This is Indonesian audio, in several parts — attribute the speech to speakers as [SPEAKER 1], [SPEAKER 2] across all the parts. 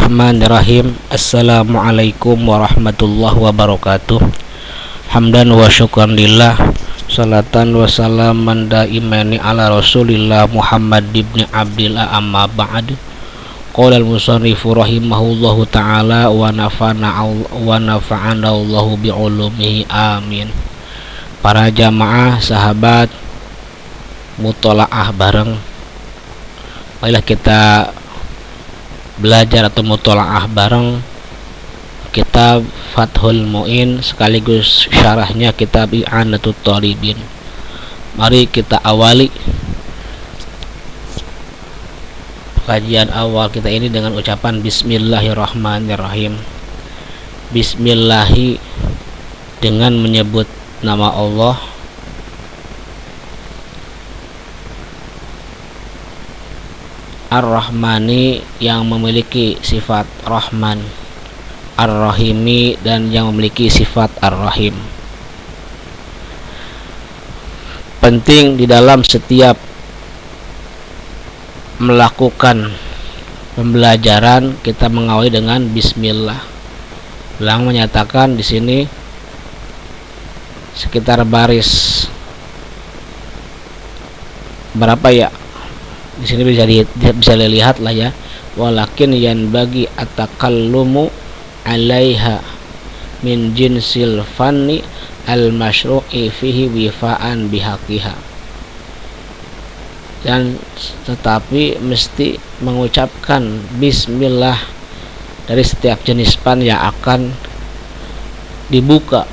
[SPEAKER 1] Bismillahirrahmanirrahim. Assalamualaikum warahmatullahi wabarakatuh. Hamdan wa syukran lillah, salatan wa salaman daimani ala rasulillah Muhammad ibn Abdillah, amma ba'd. Qala al-musannifu rahimahullahu ta'ala wa nafa'ana Allahu bi'ulumihi, amin. Para jamaah sahabat mutolaah bareng, marilah kita belajar atau mutolaah bareng kitab Fathul Mu'in sekaligus syarahnya kitab I'anatut Thalibin. Mari kita awali kajian awal kita ini dengan ucapan Bismillahirrahmanirrahim. Bismillahi, dengan menyebut nama Allah Ar-Rahmani, yang memiliki sifat Rahman, Ar-Rahimi, dan yang memiliki sifat Ar-Rahim. Penting di dalam setiap melakukan pembelajaran kita mengawali dengan Bismillah. Ulang menyatakan di sini sekitar baris berapa ya? Di sini bisa dilihat lah ya. Walakin yanbaghi at-takallumu 'alaiha min jinsil fanni al-masyru'i fihi wifa'an bihaqiha. Dan tetapi mesti mengucapkan bismillah dari setiap jenis fan yang akan dibuka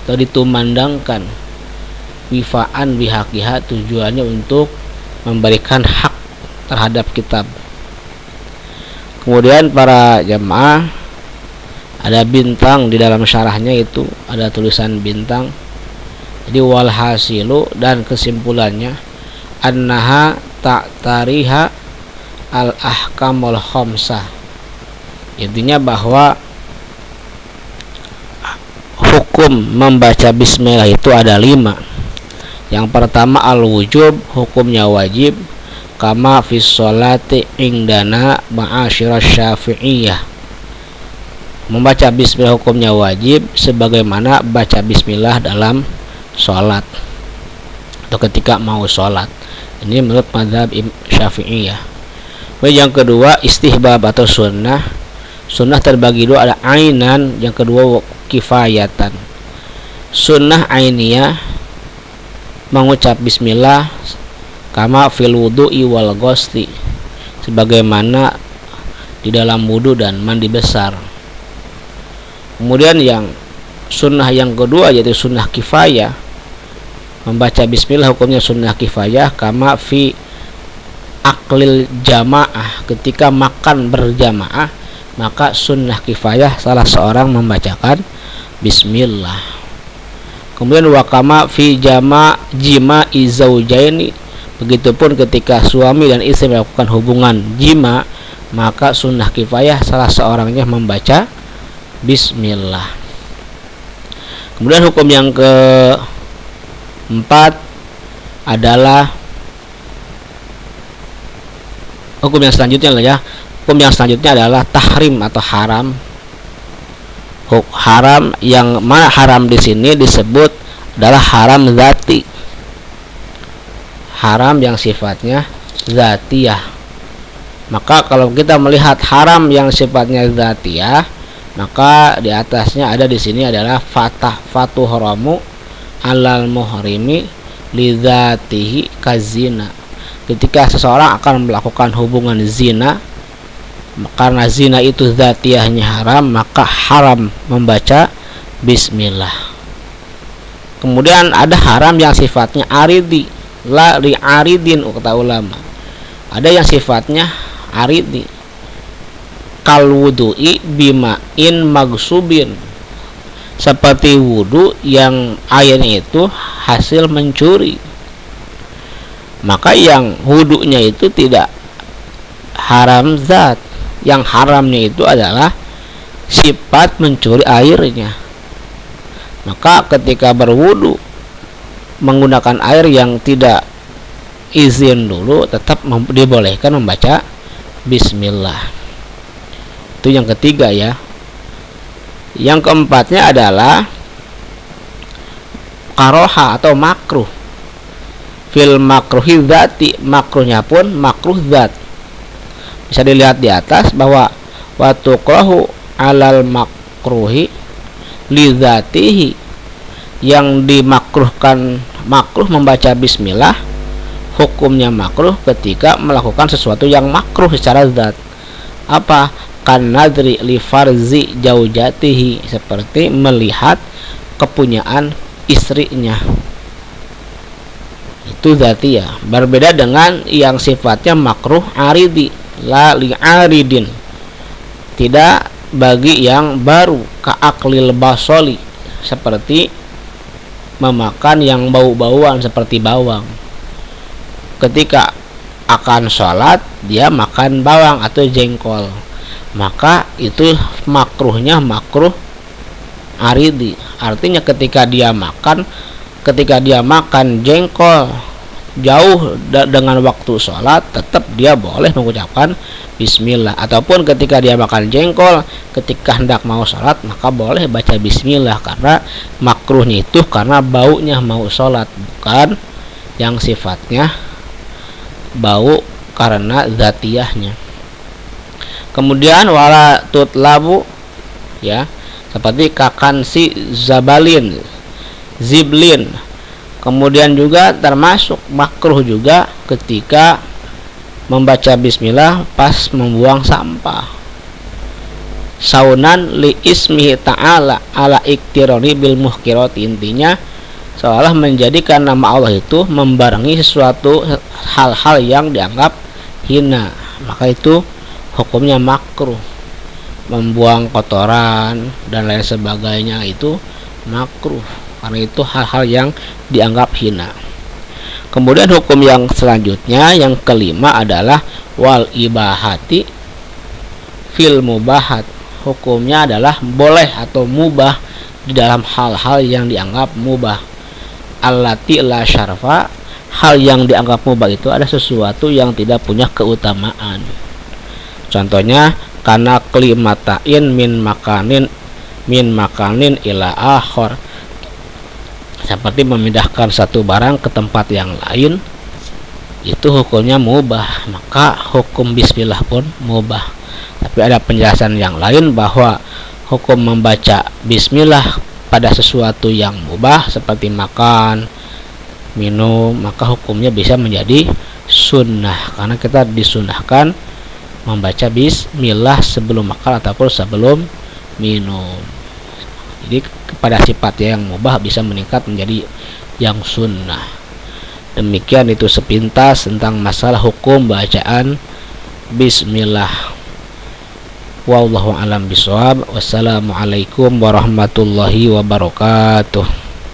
[SPEAKER 1] atau ditumandangkan, wifa'an bihaqiha, tujuannya untuk memberikan hak terhadap kitab. Kemudian para jamaah, ada bintang di dalam syarahnya, itu ada tulisan bintang. Jadi walhasilu, dan kesimpulannya, annaha ta'tariha al-ahkamul khamsah. Intinya bahwa hukum membaca bismillah itu ada 5. Yang pertama al-wujub, hukumnya wajib, kama fis sholati indana ma'asyiras syafi'iyah. Membaca bismillah hukumnya wajib sebagaimana baca bismillah dalam sholat atau ketika mau sholat. Ini menurut mazhab Syafi'iyah. Yang kedua istihbab atau sunnah. Sunnah terbagi dua, ada ainan, yang kedua kifayatan. Sunnah ainiyah, mengucap bismillah kama fil wudu'i wal ghusli, sebagaimana di dalam wudu dan mandi besar. Kemudian yang sunnah yang kedua yaitu sunnah kifayah, membaca bismillah hukumnya sunnah kifayah kama fi aklil jamaah, ketika makan berjamaah maka sunnah kifayah salah seorang membacakan bismillah. Kemudian wakama fi jima'i zaujaini, begitupun ketika suami dan istri melakukan hubungan jima, maka sunnah kifayah salah seorangnya membaca bismillah. Kemudian hukum yang keempat adalah hukum yang selanjutnya adalah tahrim atau haram. Haram, yang mana haram di sini disebut adalah haram zati, haram yang sifatnya zatiyah. Maka kalau kita melihat haram yang sifatnya zatiyah, maka di atasnya ada di sini adalah fatu haramu alal muhrimi li zatihi kazina. Ketika seseorang akan melakukan hubungan zina, karena zina itu zatiyahnya haram, maka haram membaca bismillah. Kemudian ada haram yang sifatnya aridi, la li aridin, kata ulama. Ada yang sifatnya aridi, kal wudu'i bima'in magsubin, seperti wudu yang airnya itu hasil mencuri. Maka yang wudunya itu tidak haram zat, yang haramnya itu adalah sifat mencuri airnya. Maka ketika berwudu menggunakan air yang tidak izin dulu, tetap dibolehkan membaca bismillah. Itu yang ketiga ya. Yang keempatnya adalah karoha atau makruh. Fil makruhi dzati, makruhnya pun makruh zat. Bisa dilihat di atas bahwa wa tukrahu alal makruhi li dzatihi, yang dimakruhkan makruh membaca bismillah, hukumnya makruh ketika melakukan sesuatu yang makruh secara zat. Apa? Kan nadri li farzi jaujatihi, seperti melihat kepunyaan istrinya. Itu zatiyah, berbeda dengan yang sifatnya makruh aridi, la li aridin, tidak bagi yang baru, ka'aklil basoli, seperti memakan yang bau-bauan seperti bawang. Ketika akan sholat dia makan bawang atau jengkol, maka itu makruhnya makruh aridi. Artinya ketika dia makan jengkol jauh dengan waktu sholat, tetap dia boleh mengucapkan bismillah. Ataupun ketika dia makan jengkol ketika hendak mau sholat, maka boleh baca bismillah, karena makruhnya itu karena baunya mau sholat, bukan yang sifatnya bau karena zatiyahnya. Kemudian wala tutlabu ya, seperti kakansi zabalin, ziblin. Kemudian juga termasuk makruh juga ketika membaca bismillah pas membuang sampah. Saunan li ismihi ta'ala ala iktironi bil muhkirati, intinya seolah menjadikan nama Allah itu membarengi sesuatu hal-hal yang dianggap hina, maka itu hukumnya makruh. Membuang kotoran dan lain sebagainya itu makruh, karena itu hal-hal yang dianggap hina. Kemudian hukum yang selanjutnya, yang kelima adalah wal ibahati fil mubahat. Hukumnya adalah boleh atau mubah di dalam hal-hal yang dianggap mubah. Allati la syarfa, hal yang dianggap mubah itu ada sesuatu yang tidak punya keutamaan. Contohnya karena klimatain min makanin ila akhor, seperti memindahkan satu barang ke tempat yang lain, itu hukumnya mubah, maka hukum bismillah pun mubah. Tapi ada penjelasan yang lain bahwa hukum membaca bismillah pada sesuatu yang mubah seperti makan, minum, maka hukumnya bisa menjadi sunnah, karena kita disunahkan membaca bismillah sebelum makan ataupun sebelum minum. Jadi kepada sifatnya yang mubah bisa meningkat menjadi yang sunnah. Demikian itu sepintas tentang masalah hukum bacaan bismillah. Wallahu a'lam bishawab. Wassalamualaikum warahmatullahi wabarakatuh.